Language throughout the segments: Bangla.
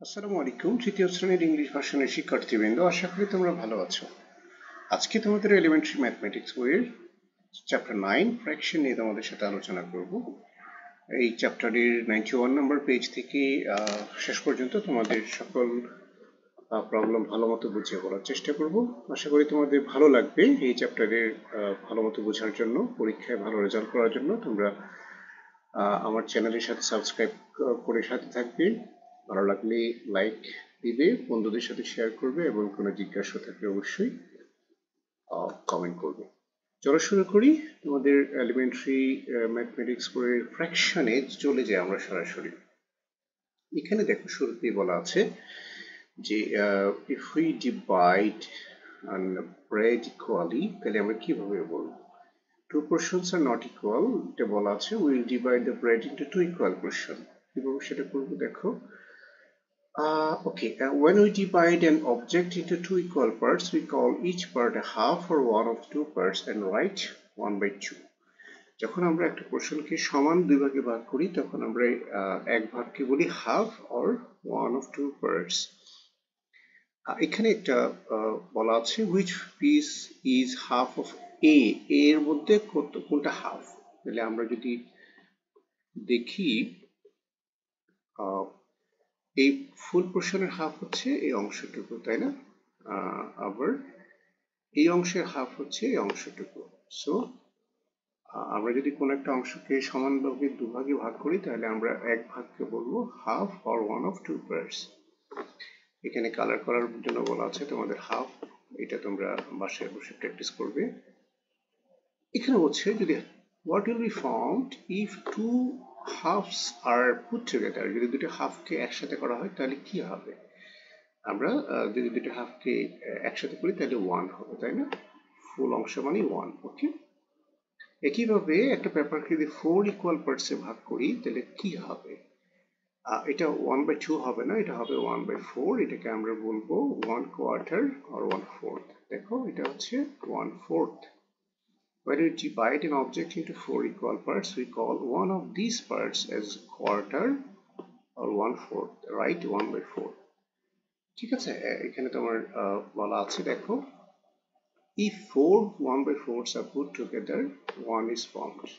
আসসালামু আলাইকুম। তৃতীয় শ্রেণীর ইংলিশ ভার্সনের শিক্ষার্থীবৃন্দ, আশা করি তোমরা ভালো আছো। আজকে তোমাদের এলিমেন্টারি ম্যাথমেটিক্স বইয়ের চ্যাপ্টার 9 ফ্র্যাকশন নিয়ে তোমাদের সাথে আলোচনা করব। এই চ্যাপ্টারের 91 নম্বর পেজ থেকে শেষ পর্যন্ত তোমাদের সকল প্রবলেম ভালো মতো বুঝিয়ে বলার চেষ্টা করব। আশা করি তোমাদের ভালো লাগবে। এই চ্যাপ্টারের ভালো মতো বোঝার জন্য, পরীক্ষায় ভালো রেজাল্ট করার জন্য তোমরা আমার চ্যানেলের সাথে সাবস্ক্রাইব করে সাথে থাকবে। ভালো লাগলে লাইক দিবে, বন্ধুদের সাথে শেয়ার করবে এবং কোনো জিজ্ঞাসা থাকলে অবশ্যই কমেন্ট করবে। চলো শুরু করি। তোমাদের এলিমেন্টারি ম্যাথমেটিক্স বইয়ের ফ্র্যাকশনে চলে যাই আমরা সরাসরি। এখানে দেখো শুরুতেই বলা আছে যে if we divide bread equally, তাহলে আমরা কিভাবে বলবো? Two portions are not equal, এটা বলা আছে we'll divide the bread into two equal portions. কিভাবে সেটা করবো দেখো। When we divide an object into two equal parts, we call each part a half or one of two parts and write 1/2. যখন আমরা একটা পোর্শনকে সমান দুই ভাগে ভাগ করি তখন আমরা এক ভাগকে বলি half or one of two parts. এখানে একটা বলা আছে which piece is half of a, এর মধ্যে কোনটা হাফ। তাহলে আমরা যদি দেখি এই ফুল পোর্শনের হাফ হচ্ছে এই অংশটুকু, তাই না? আবার এই অংশের হাফ হচ্ছে এই অংশটুকু। সো আমরা যদি কোনো একটা অংশকে সমানভাবে দুভাগে ভাগ করি তাহলে আমরা এক ভাগকে বলবো half or one of two parts. এখানে কালার করার জন্য বলা আছে তোমাদের হাফ, এটা তোমরা বাসায় বসে প্র্যাকটিস করবে। এখানে হচ্ছে যদি what will be formed if two halves are put together, যদি দুটো হাফকে একসাথে করা হয় তাহলে কি হবে? আমরা যদি দুটো হাফকে একসাথে করি তাহলে ওয়ান হবে, তাই না? ফুল অংশ মানে ওয়ান। ওকে, একইভাবে একটা পেপারকে যদি 4 ইকুয়াল পার্টসে ভাগ করি তাহলে কি হবে? এটা 1/2 হবে না, এটা হবে 1/4। এটাকে আমরা বলবো 1/4 or 1/4। দেখো এটা হচ্ছে 1/4। When we divide an object into 4 equal parts, we call one of these parts as quarter or 1/4, right? 1/4। ঠিক আছে, এখানে তোমার বলা আছে দেখো, if 4 1/4s are put together, 1 is formed.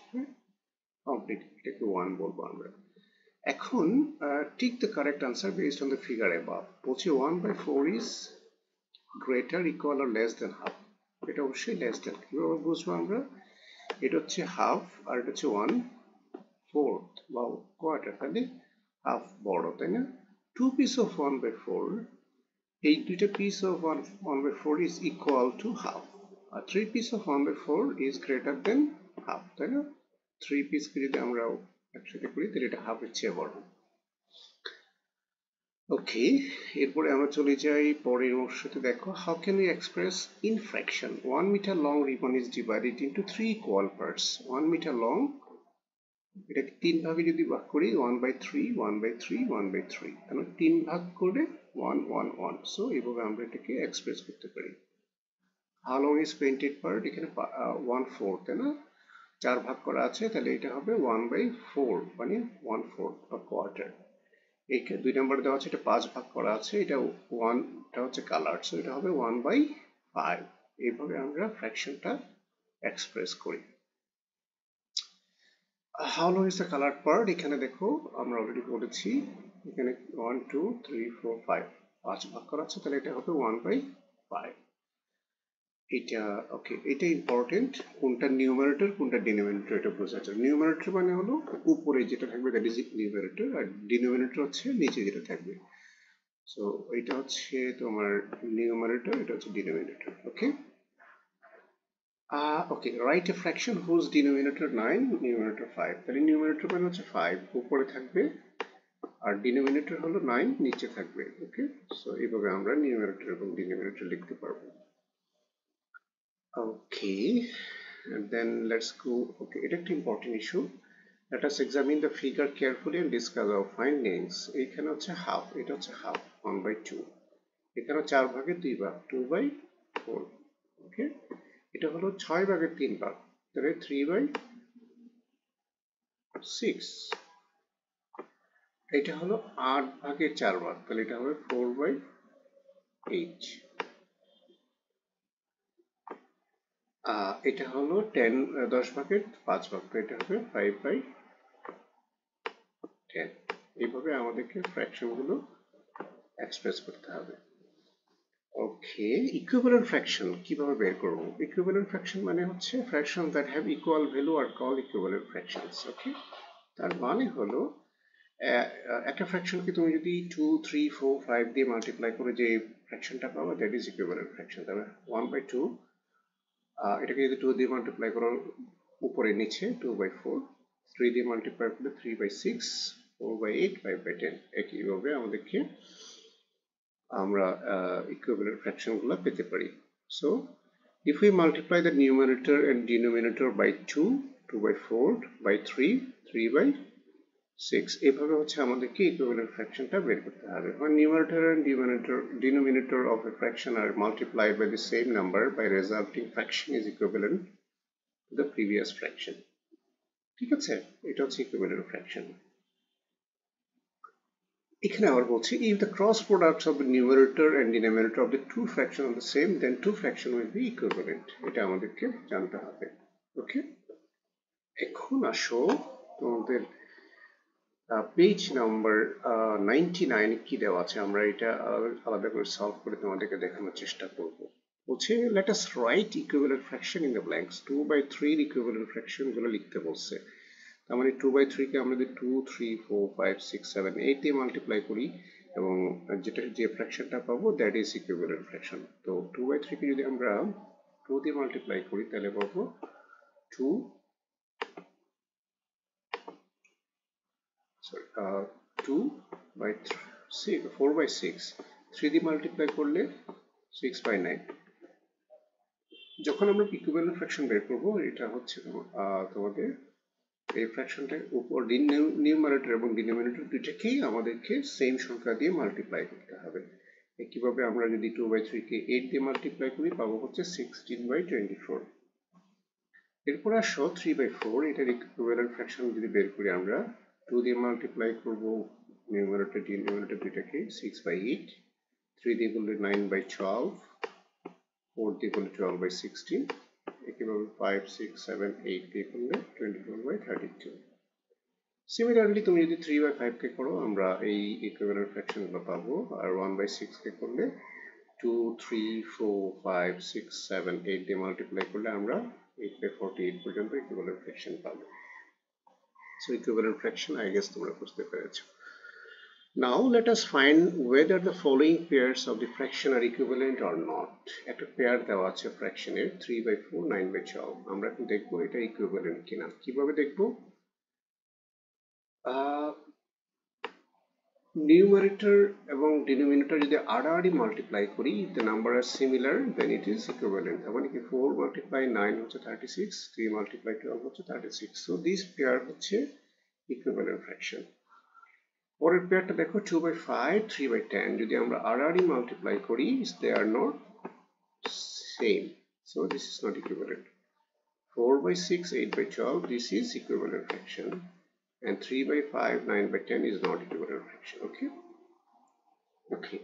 Complete, এটাকে 1 বলবো আমরা। এখন tick the correct answer based on the figure above. বলছি 1/4 is greater, equal or less than half। এটা অবশ্যই লেস দেন। কিভাবে বুঝবো আমরা? এটা হচ্ছে হাফ আর এটা হচ্ছে 1/4 বা কোয়ার্টার, তাহলে হাফ বড়, তাই না? 2 piece of 1/4, এই দুইটা piece of 1/4 is equal to half, R 3 piece of 1/4 is greater than half, তাই না? 3 piece কে যদি আমরা একসাথে করি তাহলে এটা হাফের চেয়ে বড়। ওকে, এরপরে আমরা চলে যাই পরের অংশতে। দেখো, how can we express in fraction 1 meter long ribbon is divided into 3 equal parts. 1 meter long, এটাকে 3 ভাগে যদি ভাগ করি 1/3 1/3 1/3, তাহলে 3 ভাগ করে 1 1 1। সো এইভাবে আমরা এটাকে এক্সপ্রেস করতে পারি। how long is painted part, এখানে 1/4, তাই না? 4 ভাগ করা আছে, তাহলে এটা হবে 1/4 মানে 1/4 বা কোয়ার্টার। এই 2 নাম্বার দেওয়া আছে, এটা 5 ভাগ করা আছে, এটা 1টা হচ্ছে কালার, সো এটা হবে 1/5। এইভাবে আমরা ফ্র্যাকশনটা এক্সপ্রেস করি। How long is the colour part, এখানে দেখো আমরা অলরেডি বলেছি, এখানে 1 2 3 4 5 5 ভাগ করা আছে, তাহলে এটা হবে 1/5। এটা ওকে, এটা ইম্পর্টেন্ট, কোনটা নিউমারেটর কোনটা ডিনোমিনেটর এটা বোঝার জন্য। নিউমারেটর মানে হলো উপরে যেটা থাকবে দ্যাট ইজ নিউমারেটর, আর ডিনোমিনেটর হচ্ছে নিচে যেটা থাকবে। সো এটা হচ্ছে তোমার নিউমারেটর, এটা হচ্ছে denominator. Okay, okay, right a fraction whose denominator 9 numerator 5। তাহলে নিউমারেটর মানে হচ্ছে 5 উপরে থাকবে আর ডিনোমিনেটর হলো 9 নিচে থাকবে। ওকে, সো এইভাবে আমরা নিউমারেটর এবং ডিনোমিনেটর লিখতে পারবো। ওকে, and then let's go. Okay, এটা একটা important issue. Let us examine the figure carefully and discuss our findings. এইখানে হচ্ছে হাফ, এটা হচ্ছে হাফ 1/2। এখানে 4 ভাগের 2 ভাগ 2/4। ওকে, এটা হলো 6 ভাগের 3 ভাগ, তাহলে 3/6। এটা হলো 8/4 তাহলে এটা হবে 4/8। এটা হলো 10/5 তো এটা হবে 5/10। এইভাবে আমাদেরকে ফ্র্যাকশন গুলো এক্সপ্রেস করতে হবে। ওকে, ইকুইভ্যালেন্ট ফ্র্যাকশন কিভাবে বের করব? ইকুইভ্যালেন্ট ফ্র্যাকশন মানে হচ্ছে fraction that have equal value are called equivalent fractions. Okay, তার মানে হলো একটা ফ্র্যাকশনকে তুমি যদি 2, 3, 4, 5 দিয়ে মাল্টিপ্লাই করে যে ফ্র্যাকশনটা পাবো দ্যাট ইজ ইকুইভ্যালেন্ট ফ্র্যাকশন। তবে 1/2 এটাকে যদি 2 দিয়ে মাল্টিপ্লাই করো উপরে নিচে 2/4, 3 দিয়ে মাল্টিপ্লাই করলে 3/6, 4/8, 5/10। একইভাবে আমাদেরকে আমরা ইকুইভ্যালেন্ট ফ্র্যাকশন গুলো পেতে পারি। So if we multiply the numerator and denominator by 2, 2/4, by 3, 3/6, এভাবে হচ্ছে আমাদেরকে ইকুইভ্যালেন্ট ফ্র্যাকশনটা বের করতে হবে। When numerator and denominator of a fraction are multiplied by the same number, by resulting fraction is equivalent to the previous fraction. ঠিক আছে, এটা হচ্ছে ইকুইভ্যালেন্ট ফ্র্যাকশন। এখানে আবার বলছি if the cross products of the numerator and denominator of the two fractions are the same, then two fraction will be equivalent. এটা আমাদেরকে জানতে হবে। ওকে, এখন আসো তোমাদের পেজ নাম্বার 99 কি দেওয়া আছে আমরা এটা আলাদা করে সলভ করে তোমাদেরকে দেখানোর চেষ্টা করব। বলছে let us write equivalent fraction in the blanks. 2/3 equivalent fraction গুলো লিখতে বলছে। তার মানে 2/3 কে আমরা যদি 2, 3, 4, 5, 6, 7, 8 দিয়ে মাল্টিপ্লাই করি এবং যে ফ্র্যাকশনটা পাবো দ্যাট ইজ ইকুইভ্যালেন্ট ফ্র্যাকশন। তো 2/3 কে যদি আমরা 2 দিয়ে মাল্টিপ্লাই করি তাহলে পাবো 4/6, 3 দিয়ে মাল্টিপ্লাই করলে 6/9। যখন আমরা ইকুইভ্যালেন্ট ফ্র্যাকশন বের করবো এটা হচ্ছে তোমাদের এই ফ্র্যাকশনটার উপর নিউমারেটর এবং ডিনোমিনেটর দুইটাকেই আমাদেরকে সেম সংখ্যা দিয়ে মাল্টিপ্লাই করতে হবে। একইভাবে আমরা যদি 2/3 কে 8 দিয়ে মাল্টিপ্লাই করি পাবো হচ্ছে 16/24। এরপর আসো 3/4, এটার ইকুইভ্যালেন্ট ফ্র্যাকশন যদি বের করি আমরা 2 দিয়ে মাল্টিপ্লাই করবো নিউমারেটর ডিনোমিনেটর দুইটাকে 6/8, 3 দিয়ে করলে 9/12, 4 দিয়ে করলে 12/16, একইভাবে 5, 6, 7, 8 দিয়ে করলে 24/32। সিমিলারলি তুমি যদি 3/5 কে করো আমরা এই ইকুইভ্যালেন্ট ফ্র্যাকশন গুলো পাবো, আর 1/6 কে করলে 2, 3, 4, 5, 6, 7, 8 দিয়ে মাল্টিপ্লাই করলে আমরা 8/48 পর্যন্ত ইকুইভ্যালেন্ট ফ্র্যাকশন পাবো। So equivalent fraction I guess তোমরা বুঝতে পেরেছো। Now let us find whether the following pairs of the fraction are equivalent or not. একটা পেয়ার দেওয়া আছে ফ্র্যাকশনের 3/4, 9/12। আমরা এখন দেখবো এটা ইকুইভ্যালেন্ট কিনা। কিভাবে দেখবো? নিউমারেটর এবং ডিনোমিনেটর যদি আড়াআড়ি মাল্টিপ্লাই করি, if the number are similar then it is equivalent। তার মানে কি 4 multiply 9 হচ্ছে 36, 3 multiply 12 হচ্ছে 36। So this pair হচ্ছে equivalent fraction। পরের পেয়ারটা দেখো 2/5, 3/10, যদি আমরা আড়াআড়ি মাল্টিপ্লাই করি they are not same, so this is not equivalent। 4/6, 8/12, this is equivalent fraction, and 3/5, 9/10 is not equivalent fraction. Okay,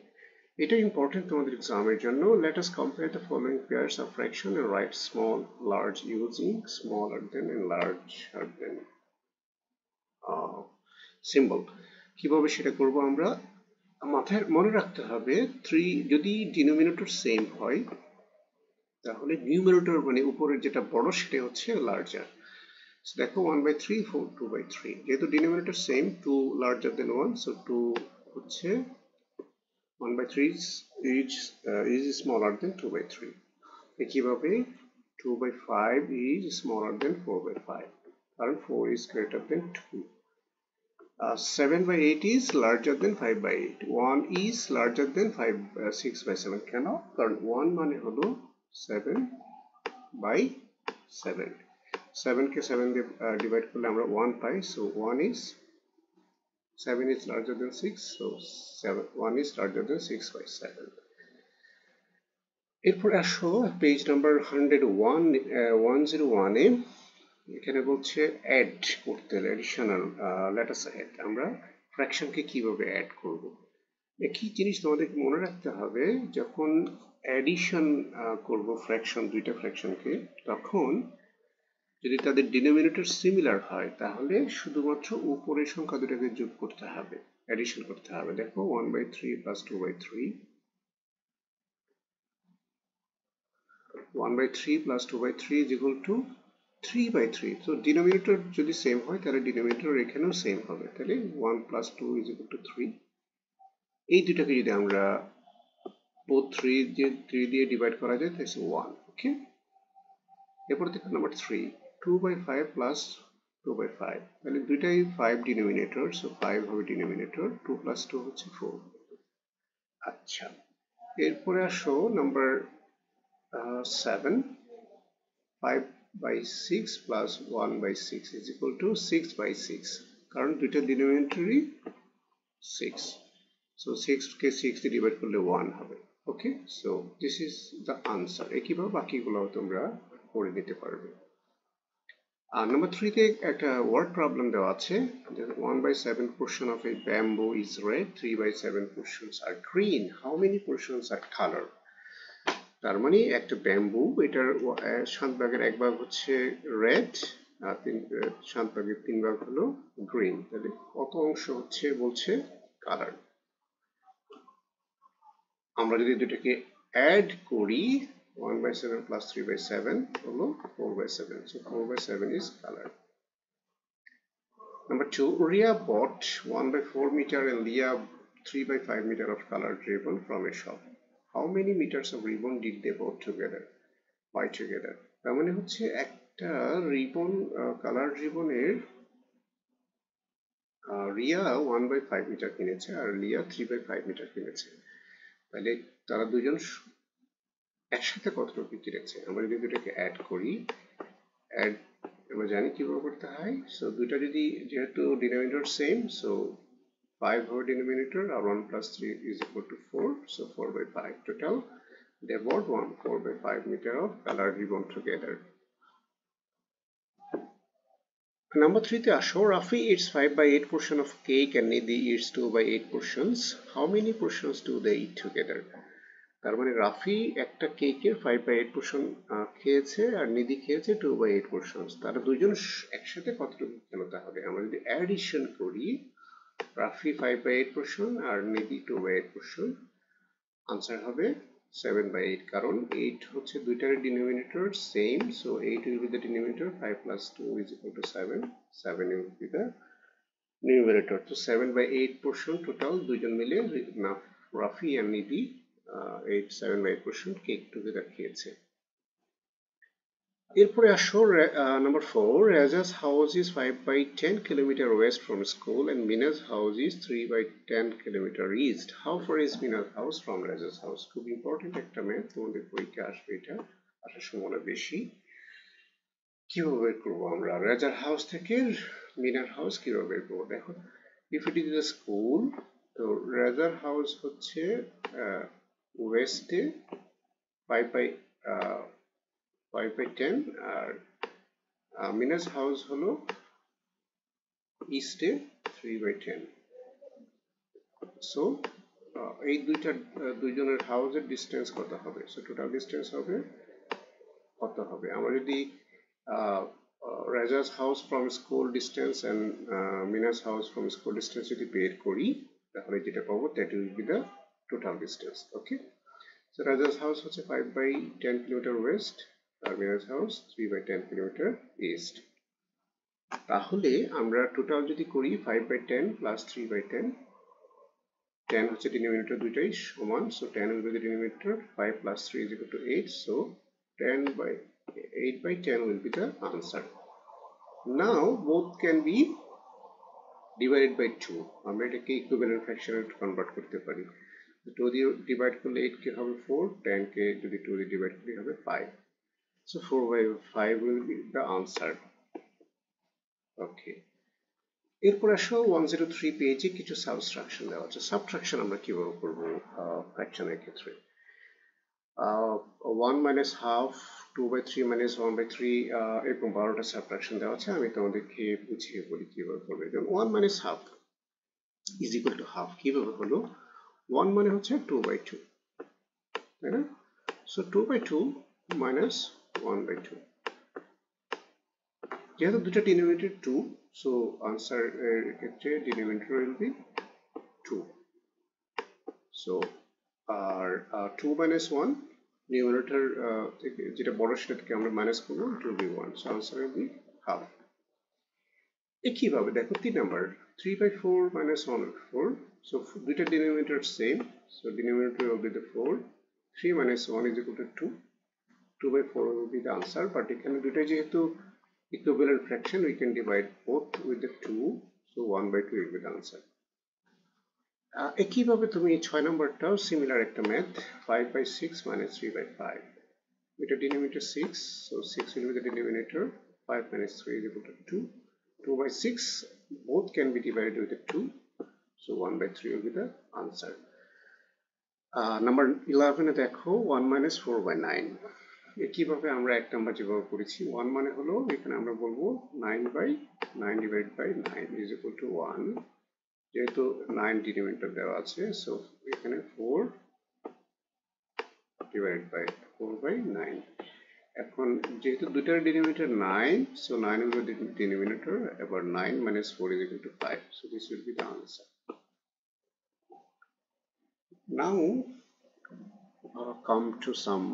এটা important তোমাদের এক্সামের জন্য। Let us compare the following pairs of fraction and write small, large using smaller than and larger than symbol। কিভাবে সেটা করব আমরা? মাথায় মনে রাখতে হবে 3 যদি ডিনোমিনেটর সেম হয় তাহলে নিউমারেটর মানে উপরের যেটা বড় সেটা হচ্ছে লার্জার। সো দেখো 1/3, 4, 2/3, যেহেতু ডিনোমিনেটর সেম 2 লার্জার দেন 1, সো 2 হচ্ছে 1/3 is smaller than 2/3। একইভাবে 2/5 is smaller than 4/5 কারণ 4 is greater than 2। 7/8 is larger than 5/8, 1 is larger than 6/7। কেন? কারণ 1 মানে হলো 7/7, 7 কে 7 দিয়ে ডিভাইড করলে আমরা 1 পাই, so 7 is larger than 6, so 1 is larger than 6/7। এরপর আসো পেজ নাম্বার 101 এ এখানে বলছে অ্যাড করতে, অ্যাডিশনাল, let us add। আমরা ফ্র্যাকশনকে কিভাবে অ্যাড করব। একই জিনিস তোমাদেরকে মনে রাখতে হবে, যখন অ্যাডিশন করব ফ্র্যাকশন, দুইটা ফ্র্যাকশনকে, তখন যদি তাদের ডিনোমিনেটর সিমিলার হয় তাহলে শুধুমাত্র উপরের সংখ্যা দুটাকে যোগ করতে হবে, অ্যাডিশন করতে হবে। দেখো 1/3 plus 2/3, 1/3 plus 2/3 is equal to 3/3। তো ডিনোমিনেটর যদি সেম হয় তাহলে ডিনোমিনেটর এখানেও সেম হবে, তাহলে 1 প্লাস 2 is equal to 3। এই দুটাকে যদি আমরা both 3 দিয়ে ডিভাইড করা যায় তাহলে 1। ওকে, এরপর দেখো নাম্বার 3, 2/5 প্লাস 2/5, তাহলে দুইটাই 5 ডিনোমিনেটর, সো 5 হবে ডিনোমিনেটর, 2 প্লাস 2 হচ্ছে 4। আচ্ছা, এরপরে আসো number 7, 5/6 plus 1/6 is equal to 6/6, কারণ দুইটা ডিনোমিনেটরই 6, so 6 কে 6 দিয়ে ডিভাইড করলে 1 হবে। Okay, so this is the answer. একইভাবে বাকিগুলো তোমরা করে নিতে পারবে। আর নাম্বার 3 তে একটা ওয়ার্ড প্রবলেম দেওয়া আছে, 1/7 portion of a bamboo is red, 3/7 portions are green, how many portions are color? তার মানে একটা ব্যাম্বু, এটার 7 ভাগের 1 ভাগ হচ্ছে রেড, আর 7 ভাগের 3 ভাগ হলো গ্রিন, তাহলে কত অংশ হচ্ছে বলছে কালার। আমরা যদি দুটাকে অ্যাড করি, 1/7 plus 3/7 হলো 4/7, so 4/7 is color. Number 2, Ria bought 1/4 meter and Leah 3/5 meter of colored ribbon from a shop. How many meters of ribbon did they bought together? Buy together. তার মানে হচ্ছে একটা রিবন, কালার রিবনের রিয়া 1/5 মিটার কিনেছে আর লিয়া 3/5 মিটার কিনেছে, তাহলে তারা দুজন একসাথে কতটুকু কিনেছে। আমরা যদি দুটাকে অ্যাড করি, অ্যাড আমরা জানি কিভাবে করতে হয়। সো দুইটা যদি, যেহেতু ডিনোমিনেটর সেম, সো 5 হবে denominator R 1 plus 3 is equal to 4, so 4/5 total they bought 4/5 meter of colored ribbon together. Number 3 তে আসো, Rafi eats 5/8 portion of cake and Nidhi eats 2/8 portions. How many portions do they eat together? তার মানে রাফি একটা কেকের 5/8 পোর্শন খেয়েছে আর নিধি খেয়েছে 2/8 পোর্শন। তারা দুজন একসাথে কতটুকু খেলো, তাহলে আমরা যদি অ্যাডিশন করি, রাফি 5/8 পোর্শন আর নিধি 2/8 পোর্শন, আনসার হবে 7/8, কারণ 8 হচ্ছে দুইটার denominator same, so 8 will be the denominator, 5 plus 2 is equal to 7, 7 will be the numerator, তো 7/8 পোর্শন টোটাল দুইজন মিলে রাফি আর নিধি 7/8 পোর্শন কেক টুগেদার খেয়েছে। এরপরে আসো number 4, Raja's house is 5/10 kilometer west from school and Mina's house is 3/10 kilometer east. How far is Mina's house from Raja's house? খুব ইম্পর্টেন্ট একটা ম্যাথ, তোমাদের পরীক্ষা আসবে, এটা আসার সম্ভাবনা বেশি। কিভাবে বের করবো আমরা রাজার হাউস থেকে মিনার হাউস, কিভাবে বের করবো? দেখো, if it is the school, তো রাজার হাউস হচ্ছে ওয়েস্টে 5/10 আর মিনাস হাউস হলো ইস্টে 3/10। সো এই দুইজনের হাউসের ডিস্টেন্স কত হবে? সো টোটাল ডিস্টেন্স হবে কত হবে? আমরা যদি রাজা's house from school distance and Mina's house from school distance যদি বের করি, তাহলে যেটা পাবো that will be the total distance. Okay, so Raja's house হচ্ছে 5/10 কিলোমিটার ওয়েস্ট আর Mina's house 3/10 কিলোমিটার ইস্ট। তাহলে আমরা টোটাল যদি করি 5/10 plus 3/10, 10 হচ্ছে ডিনোমিনেটর দুইটাই সমান, so 10 will be the denominator, 5 plus 3 is equal to 8, so 8/10 will be the answer. Now both can be divided by 2, আমরা এটাকে ইকুইভ্যালেন্ট ফ্র্যাকশনে কনভার্ট করতে পারি। 2 দিয়ে ডিভাইড করলে 8 কে হবে 4, 10 কে যদি 2 দিয়ে ডিভাইড করি হবে 5, so 4/5 will be the answer. Okay, এরপর আসো 103 পেজে কিছু সাবট্রাকশন দেওয়া আছে। সাবট্রাকশন আমরা কিভাবে করব ফ্র্যাকশনের ক্ষেত্রে? 1 minus half, 2/3 minus 1/3, এরকম 12টা সাবট্রাকশন দেওয়া আছে, আমি তোমাদেরকে বুঝিয়ে বলি কিভাবে করবে। যেমন 1 minus half, is equal to half কিভাবে হলো 1 মানে হচ্ছে 2/2 তাই না সো 2/2 মাইনাস 1/2 যেহেতু দুটো ডিনোমিনেটর 2 সো আনসার এর ক্ষেত্রে ডিনোমিনেটর উইল বি 2 সো আর 2 মাইনাস 1 নিউমারেটর থেকে যেটা বড় সেটা থেকে আমরা মাইনাস করবো it will be 1 so answer will be half একইভাবে দেখো 3 নাম্বার 3/4 minus 1/4 so দুইটা denominator same so denominator will be the 4 3 minus 1 is equal to 2 2/4 will be the answer but এখানে দুইটা যেহেতু equivalent fraction we can divide both with the 2 so 1/2 will be the answer একইভাবে তুমি 6 নাম্বারটাও সিমিলার একটা ম্যাথ 5/6 minus 3/5 এটা denominator 6 so 6 will be the denominator 5 minus 3 is equal to 2 2/6 both can be divided with the 2 so 1/3 will be the answer number 11 এ দেখো 1 minus 4/9 একইভাবে আমরা এক নাম্বার যেভাবে করেছি 1 মানে হলো এখানে আমরা বলবো 9/9 divided by 9 is equal to 1 যেহেতু 9 ডিনোমিনেটর দেওয়া আছে so এখানে 4 divided by 4/9 এখন যেহেতু দুটার denominator 9 so 9 will be the denominator about 9 minus 4 is equal to 5 so this will be the answer now come to some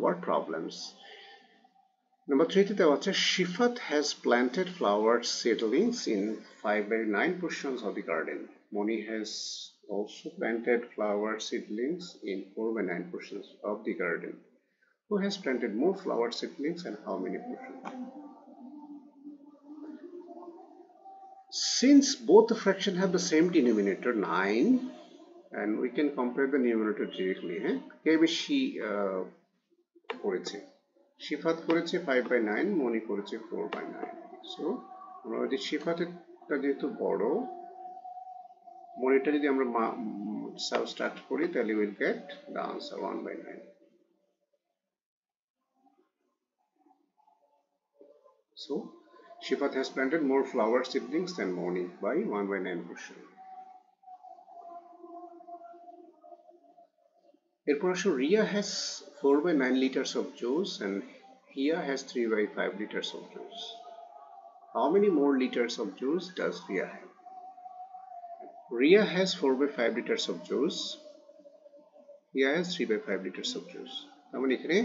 word problems number 3 তে দেওয়া আছে Shifat has planted flower seedlings in 5/9 portions of the garden Moni has also planted flower seedlings in 4/9 portions of the garden Who has planted more flower seedlings and how many portions? Since both the fractions have the same denominator 9 and we can compare the numerator directly কে বেশি করেছে শিফাত করেছে 5/9 মনি করেছে 4/9 সো আমরা যদি শিফাতেরটা যেহেতু বড় মনিটা যদি আমরা সাবস্ট্রাক্ট করি তাহলে will get the answer 1/9 So, Shifat has planted more flower seedlings than Moni by 1/9 portion. এরপর আসো Ria has 4/9 liters of juice and Hia has 3/5 liters of juice. How many more liters of juice does Ria have? Ria has 4/5 liters of juice. Hia has 3/5 liters of juice. তার মানে এখানে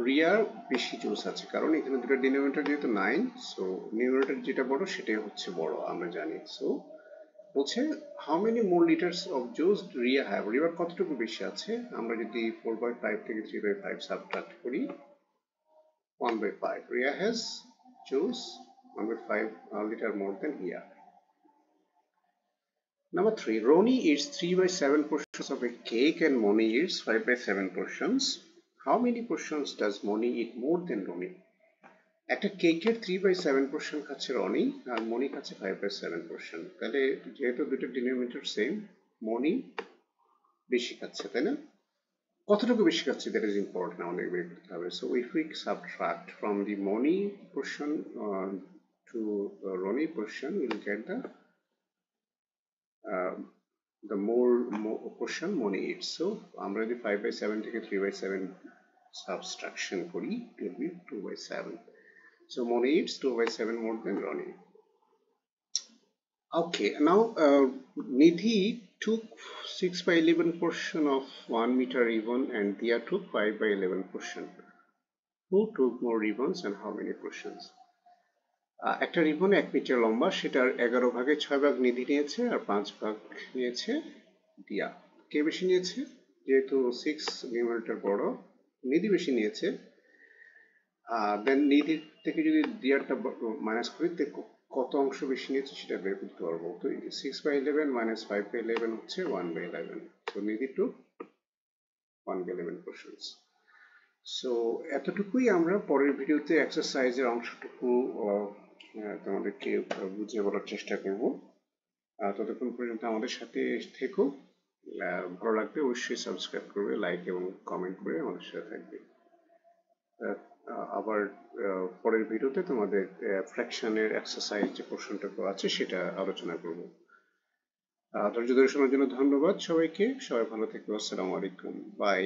রিয়ার বেশি জুস আছে কারণ এখানে দুটো ডিনোমিনেটর যেহেতু 9 সো নিউমারেটর যেটা বড় সেটাই হচ্ছে বড় আমরা জানি সো বলছে how many more litres of juice Riya have রিয়ার কতটুকু বেশি আছে আমরা যদি 4/5 থেকে 3/5 সাবট্রাক্ট করি 1/5 Riya has juice 1/5 liter more than Hia Number 3 Roni eats 3/7 portions of a cake and Moni eats 5/7 portions How many portions does Moni eat more than Roni? একটা কেকের 3/7 পোর্শন খাচ্ছে রনি আর মনি খাচ্ছে 5/7 পোর্শন তাহলে যেহেতু দুটো ডিনোমিনেটর সেম মনি বেশি খাচ্ছে তাই না কতটুকু বেশি খাচ্ছে দ্যাট ইজ ইম্পর্টেন্ট আমাদের বের করতে হবে so if we subtract from the Moni portion to Roni portion will get the more portion Moni eats so আমরা যদি 5/7 থেকে 3/7 subtraction করি it will be 2/7 so Moni eats 2/7 more than Roni okay now Nidhi took 6/11 portion of 1 meter ribbon and Dia took 5/11 portion who took more ribbons and how many portions একটা রিবন 1 মিটার লম্বা সেটার 11 ভাগে 6 ভাগ নিধি নিয়েছে আর 5 ভাগ নিয়েছে দিয়া কে বেশি নিয়েছে যেহেতু 6 নিউমারেটর বড় নিধি বেশি নিয়েছে দেন নিধি থেকে যদি দিয়ারটা মাইনাস করি কত অংশ বেশি নিয়েছে সেটা বের করতে পারবো তো 6/11 minus 5/11 হচ্ছে 1/11 সো নিধি টু 1/11 portions সো এতটুকুই আমরা পরের ভিডিওতে এক্সারসাইজের অংশটুকু তোমাদেরকে বুঝিয়ে বলার চেষ্টা করব ততক্ষণ পর্যন্ত আমাদের সাথে থেকো ভালো লাগবে অবশ্যই সাবস্ক্রাইব করবে লাইক এবং কমেন্ট করে আমাদের সাথে থাকবে আবার পরের ভিডিওতে তোমাদের ফ্র্যাকশনের এক্সারসাইজ যে পোর্শনটুকু আছে সেটা আলোচনা করব ধৈর্য ধরে শোনার জন্য ধন্যবাদ সবাইকে। সবাই ভালো থেকো। আসসালামু আলাইকুম। বাই।